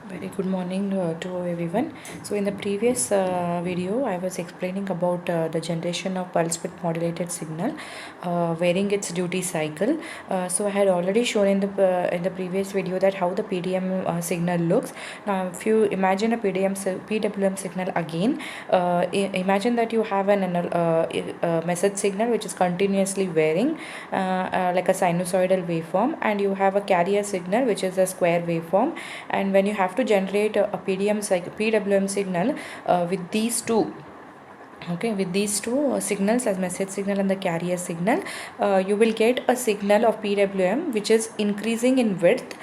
Very good morning to everyone. So in the previous video, I was explaining about the generation of pulse width modulated signal, varying its duty cycle. So I had already shown in the previous video that how the PDM signal looks. Now, if you imagine a PWM signal again, imagine that you have a message signal which is continuously varying, like a sinusoidal waveform, and you have a carrier signal which is a square waveform. And when you have to generate a PWM signal with these two, okay, with these two signals as message signal and the carrier signal, you will get a signal of PWM which is increasing in width,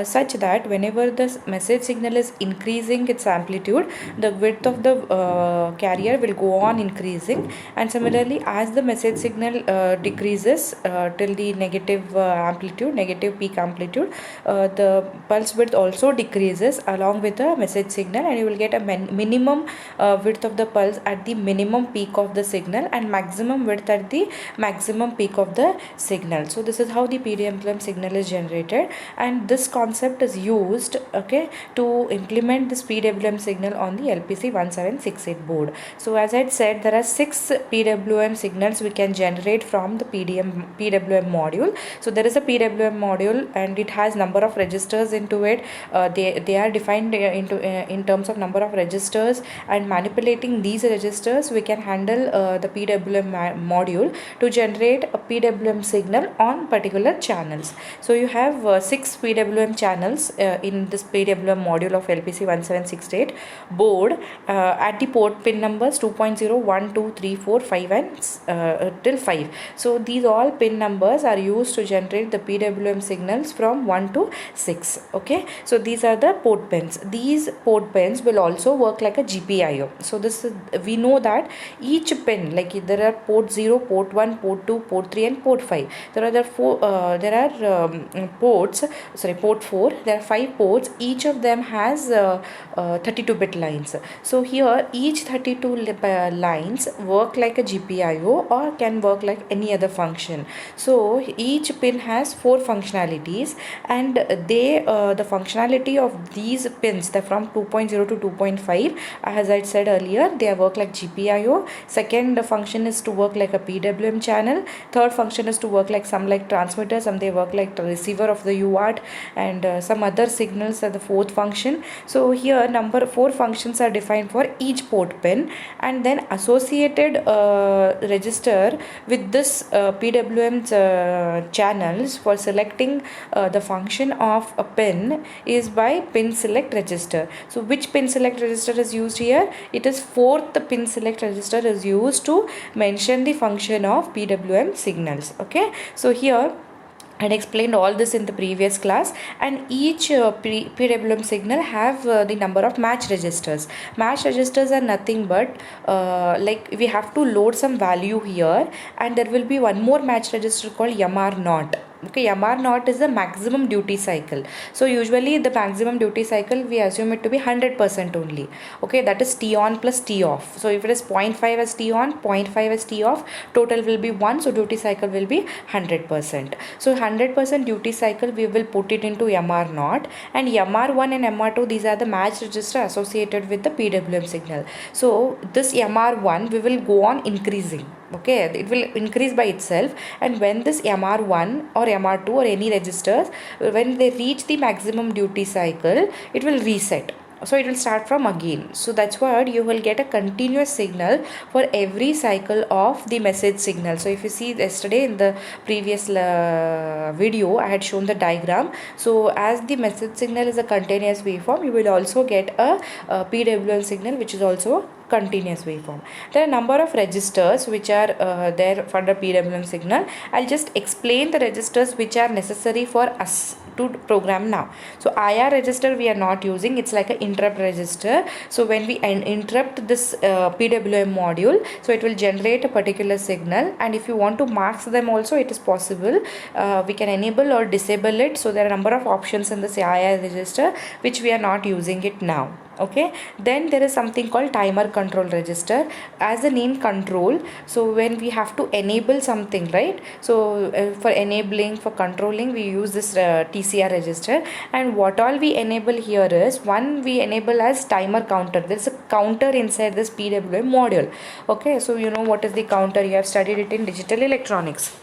such that whenever the message signal is increasing its amplitude, the width of the carrier will go on increasing, and similarly as the message signal decreases till the negative peak amplitude, the pulse width also decreases along with the message signal, and you will get a minimum width of the pulse at the minimum peak of the signal and maximum width at the maximum peak of the signal. So this is how the PWM signal is generated, and this concept is used, okay, to implement this PWM signal on the LPC 1768 board. So as I said, there are 6 PWM signals we can generate from the PWM module. So there is a PWM module and it has number of registers into it. They are defined in terms of number of registers, and manipulating these registers we can handle the PWM module to generate a PWM signal on particular channels. So you have 6 PWM channels in this PWM module of LPC 1768 board at the port pin numbers 2.0, 1, 2, 3, 4, 5 and till 5. So these all pin numbers are used to generate the PWM signals from 1 to 6. Okay, so these are the port pins. These port pins will also work like a GPIO. So this is, we know that each pin, like there are port 0, port 1, port 2, port 3 and port 5. There are port 4, there are 5 ports. Each of them has 32-bit lines. So here each 32 lines work like a GPIO or can work like any other function. So each pin has 4 functionalities, and the functionality of these pins, that from 2.0 to 2.5, as I said earlier, they work like GPIO. Second function is to work like a PWM channel. Third function is to work like some like transmitter, some they work like the receiver of the UART, and some other signals are the fourth function. So here number 4 functions are defined for each port pin, and then associated register with this PWM channels for selecting the function of a pin is by pin select register. So which pin select register is used here? It is 4th pin select register is used to mention the function of PWM signals. Okay, so here I had explained all this in the previous class, and each PWM signal have the number of match registers. Match registers are nothing but like we have to load some value here, and there will be one more match register called MR0. Okay, MR0 is the maximum duty cycle. So usually the maximum duty cycle we assume it to be 100% only. Okay, that is T on plus T off. So if it is 0.5 as T on, 0.5 as T off, total will be 1. So duty cycle will be 100%. So 100% duty cycle we will put it into MR0, and MR1 and MR2, these are the match register associated with the PWM signal. So this MR1 we will go on increasing. Okay, it will increase by itself, and when this MR1 or MR2 or any registers, when they reach the maximum duty cycle, it will reset. So it will start from again. So that's what you will get a continuous signal for every cycle of the message signal. So if you see yesterday in the previous video, I had shown the diagram. So as the message signal is a continuous waveform, you will also get a PWM signal which is also continuous waveform. There are a number of registers which are there for the PWM signal. I'll just explain the registers which are necessary for us to program now. So IR register we are not using, it's like an interrupt register. So when we interrupt this PWM module, so it will generate a particular signal, and if you want to mask them also, it is possible. We can enable or disable it. So there are a number of options in this IR register which we are not using it now. Okay, then there is something called timer control register. As the name control, so when we have to enable something, right? So for enabling, for controlling, we use this TCR register. And what all we enable here is, one we enable as timer counter. There is a counter inside this PWM module. Okay, so you know what is the counter, you have studied it in digital electronics.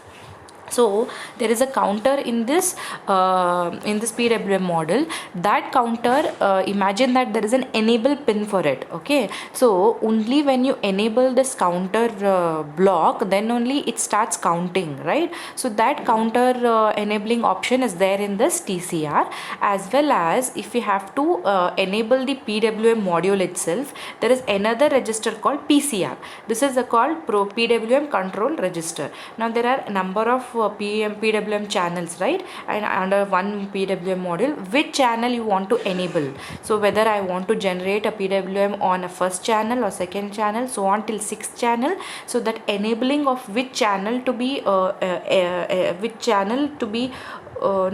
So there is a counter in this PWM model. That counter, imagine that there is an enable pin for it. Okay, so only when you enable this counter block, then only it starts counting, right? So that counter enabling option is there in this TCR. As well as if we have to enable the PWM module itself, there is another register called PCR. This is called PWM control register. Now there are a number of PWM channels, right? And under one PWM module, which channel you want to enable. So whether I want to generate a PWM on a first channel or second channel, so on till sixth channel. So that enabling of which channel to be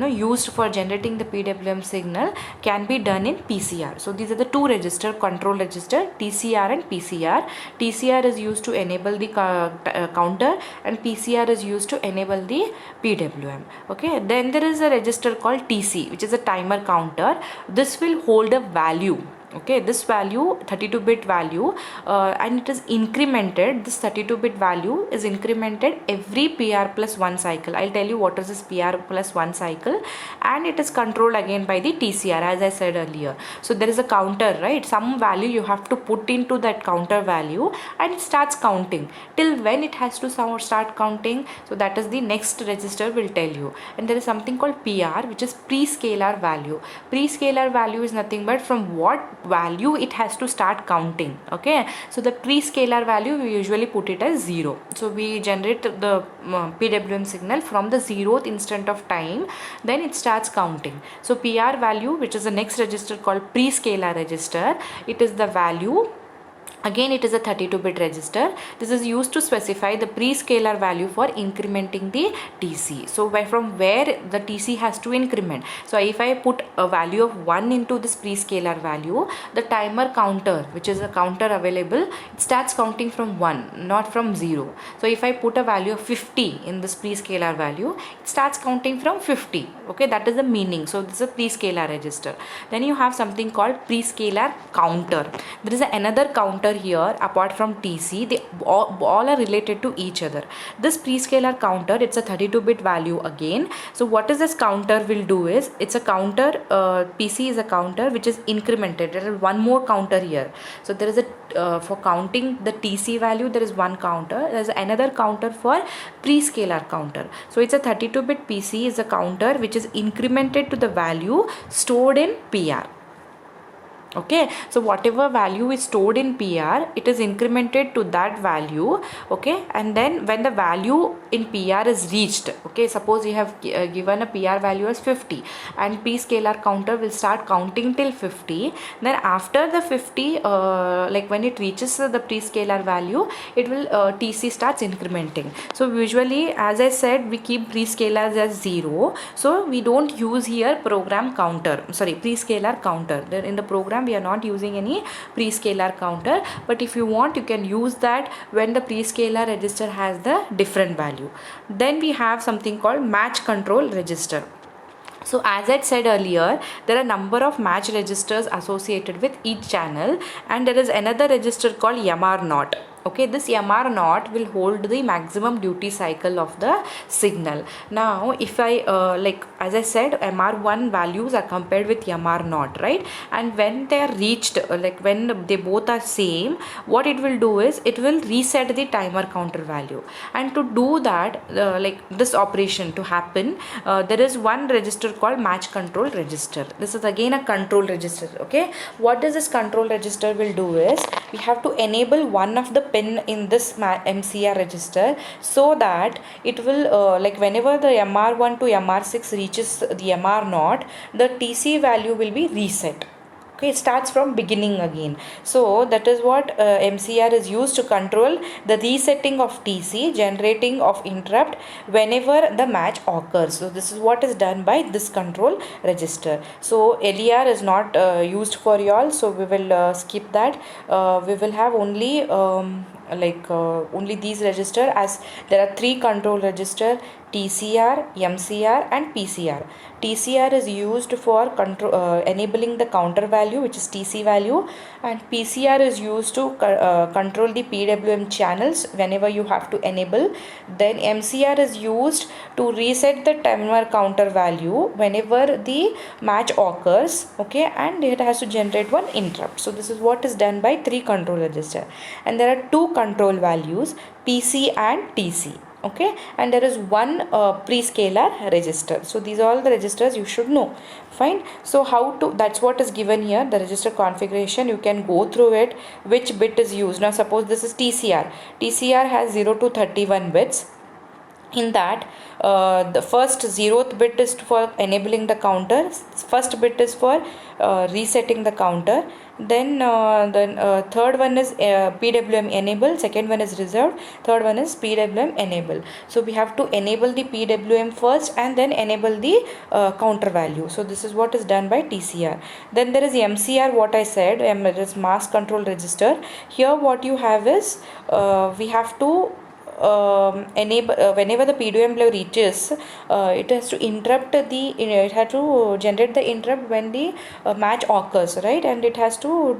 used for generating the PWM signal can be done in PCR. So these are the two register, control register, TCR and PCR. TCR is used to enable the counter, and PCR is used to enable the PWM. Okay, then there is a register called TC, which is a timer counter. This will hold a value. Okay, this value, 32-bit value, and it is incremented. This 32-bit value is incremented every PR plus 1 cycle. I'll tell you what is this PR plus 1 cycle, and it is controlled again by the TCR, as I said earlier. So there is a counter, right? Some value you have to put into that counter value, and it starts counting. Till when it has to start counting, so that is the next register will tell you. And there is something called PR, which is pre-scalar value. Pre-scalar value is nothing but from what value it has to start counting. Okay, so the pre-scalar value we usually put it as 0. So we generate the PWM signal from the 0th instant of time, then it starts counting. So PR value, which is the next register called pre-scalar register, it is the value. Again, it is a 32-bit register. This is used to specify the pre-scalar value for incrementing the TC. So from where the TC has to increment. So if I put a value of 1 into this pre-scalar value, the timer counter, which is a counter available, it starts counting from 1, not from 0. So if I put a value of 50 in this pre-scalar value, it starts counting from 50. Okay, that is the meaning. So this is a pre-scalar register. Then you have something called pre-scalar counter. There is another counter here apart from TC. They all are related to each other. This pre-scalar counter, it's a 32-bit value again. So what is this counter will do is, it's a counter, PC is a counter which is incremented. There is one more counter here. So there is a for counting the TC value, there is one counter. There is another counter for pre-scalar counter. So it's a 32-bit PC is a counter which is incremented to the value stored in PR. Okay, so whatever value is stored in PR, it is incremented to that value. Okay, and then when the value in PR is reached, okay, suppose you have given a PR value as 50 and pre-scalar counter will start counting till 50. Then after the 50, like when it reaches the pre-scalar value, it will TC starts incrementing. So usually, as I said, we keep pre-scalars as 0. So we don't use here program counter, sorry, pre-scalar counter. Then in the program we are not using any pre-scalar counter, but if you want, you can use that when the pre-scalar register has the different value. Then we have something called match control register. So as I said earlier, there are a number of match registers associated with each channel, and there is another register called MR0. Okay, this MR0 will hold the maximum duty cycle of the signal. Now if I like as I said, MR1 values are compared with MR0, right? And when they are reached, like when they both are same, what it will do is it will reset the timer counter value. And to do that, like this operation to happen, there is one register called match control register. This is again a control register. Okay, what does this control register will do is, we have to enable one of the pin in this MCR register, so that it will like whenever the MR1 to MR6 reaches the MR0, the TC value will be reset. Okay, it starts from beginning again. So that is what MCR is used to control the resetting of TC, generating of interrupt whenever the match occurs. So this is what is done by this control register. So LER is not used for y'all, so we will skip that. We will have only only these register, as there are three control register: TCR, MCR and PCR. TCR is used for enabling the counter value, which is TC value, and PCR is used to control the PWM channels whenever you have to enable. Then MCR is used to reset the timer counter value whenever the match occurs, okay, and it has to generate one interrupt. So this is what is done by three control register, and there are two control values, PC and TC. Okay, and there is one prescaler register. So these are all the registers you should know. Fine. So how to, that's what is given here, the register configuration. You can go through it, which bit is used. Now suppose this is TCR. TCR has 0 to 31 bits. In that, the first 0th bit is for enabling the counter, first bit is for resetting the counter, then the third one is PWM enable, second one is reserved, third one is PWM enable. So we have to enable the PWM first and then enable the counter value. So this is what is done by TCR. Then there is MCR, what I said, it is mask control register. Here what you have is we have to enable whenever the PWM level reaches, it has to interrupt the, it has to generate the interrupt when the match occurs, right, and it has to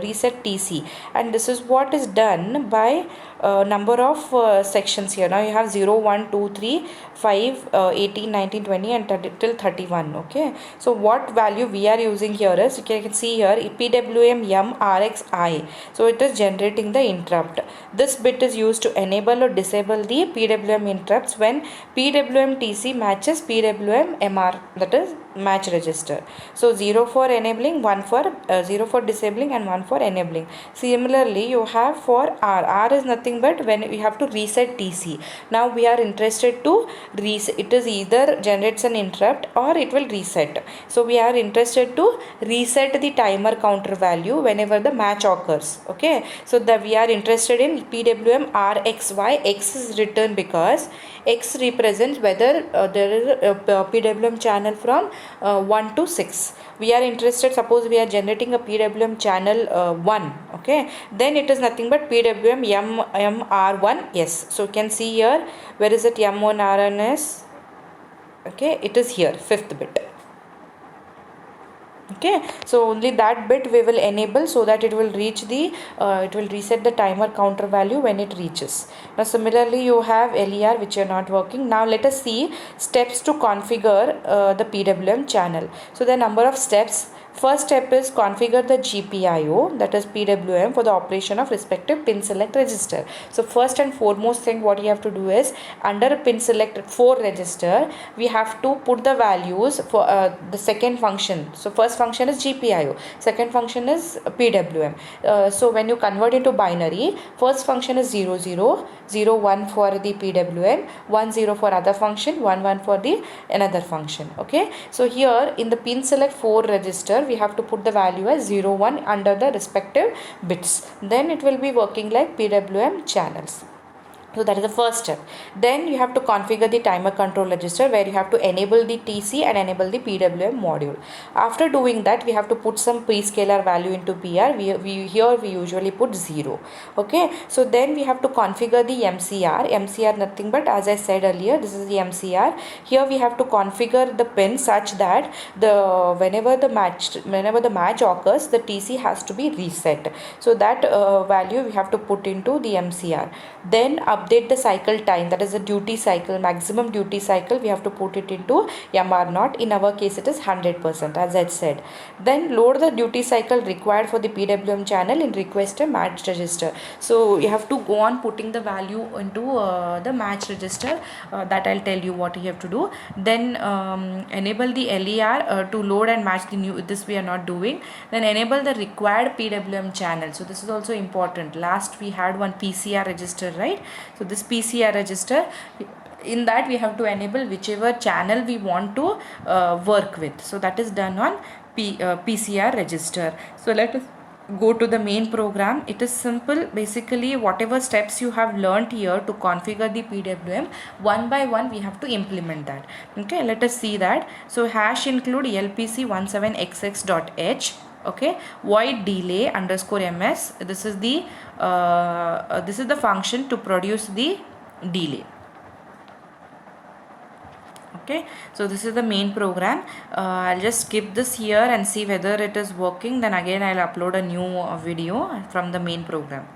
reset TC, and this is what is done by number of sections here. Now you have 0, 1, 2, 3, 5, 18, 19, 20 and till 31. Okay, so what value we are using here is, you can see here PWM M RXI. So it is generating the interrupt. This bit is used to enable or disable the PWM interrupts when PWM TC matches PWM MR, that is match register. So 0 for enabling, 1 for 0 for disabling and 1 for enabling. Similarly you have for R is nothing but when we have to reset TC. Now we are interested to reset, it is either generates an interrupt or it will reset. So we are interested to reset the timer counter value whenever the match occurs. Okay, so that we are interested in PWM RXY. X is written because X represents whether there is a PWM channel from 1 to 6. We are interested, suppose we are generating a PWM channel 1, okay, then it is nothing but PWM MR1. Yes, so you can see here, where is it, M1RNS, okay, it is here, 5th bit. Okay, so only that bit we will enable so that it will reach the it will reset the timer counter value when it reaches. Now similarly you have LER, which are not working. Now let us see steps to configure the PWM channel. So the number of steps. First step is configure the GPIO, that is PWM, for the operation of respective pin select register. So first and foremost thing what you have to do is, under pin select 4 register, we have to put the values for the second function. So first function is GPIO, second function is PWM. So when you convert into binary, first function is 0, 0, 0, 1 for the PWM, 1, 0 for other function, 1, 1 for the another function. Okay, so here in the pin select 4 register, we have to put the value as 0, 1 under the respective bits. Then it will be working like PWM channels. So that is the first step. Then you have to configure the timer control register, where you have to enable the TC and enable the PWM module. After doing that, we have to put some prescaler value into PR. We usually put 0. Okay, so then we have to configure the MCR. MCR nothing but, as I said earlier, this is the MCR. Here we have to configure the pin such that whenever the match occurs, the TC has to be reset. So that value we have to put into the MCR. Then update the cycle time, that is the duty cycle, maximum duty cycle, we have to put it into MR0. In our case it is 100%, as I said. Then load the duty cycle required for the PWM channel in request a match register. So you have to go on putting the value into the match register, that I'll tell you what you have to do. Then enable the LER to load and match the new, this we are not doing. Then enable the required PWM channel. So this is also important. Last we had one PCR register, right? So this PCR register, in that we have to enable whichever channel we want to work with. So that is done on PCR register. So let us go to the main program. It is simple. Basically whatever steps you have learnt here to configure the PWM, one by one we have to implement that. Okay, let us see that. So hash include lpc17xx.h. okay, void delay underscore ms. This is the function to produce the delay. Okay, so this is the main program. I'll just skip this here and see whether it is working. Then again I'll upload a new video from the main program.